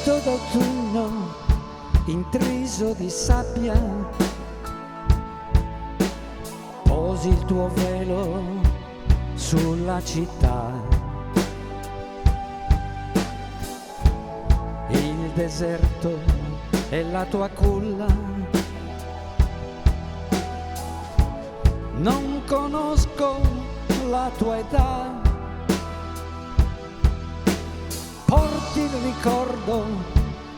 Vento d'autunno intriso di sabbia, posi il tuo velo sulla città. Il deserto è la tua culla, non conosco la tua età. Porti il ricordo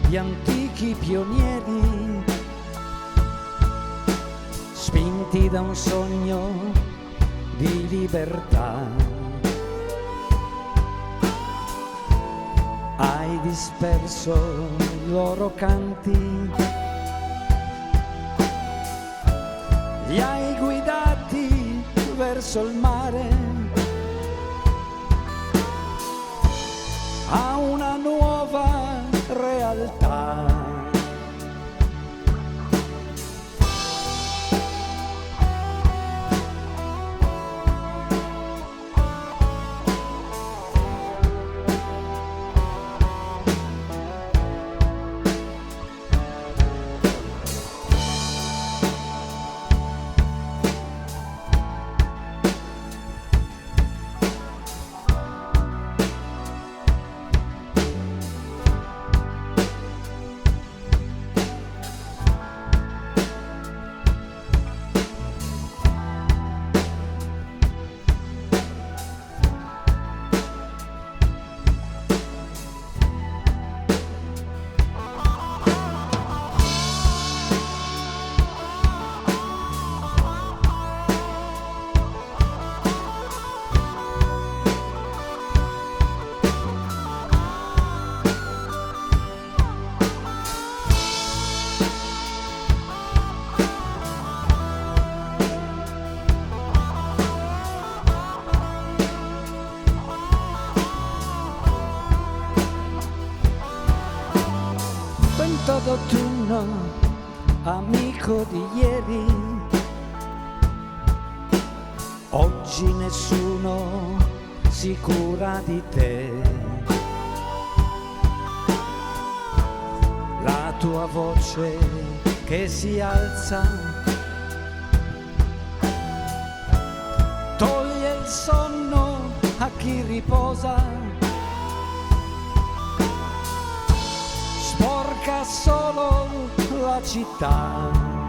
di antichi pionieri, spinti da un sogno di libertà. Hai disperso i loro canti, li hai guidati verso il mare, a una nuova realtà. Vento d'autunno, amico di ieri, oggi nessuno si cura di te. La tua voce che si alza toglie il sonno a chi riposa, sporca solo la città.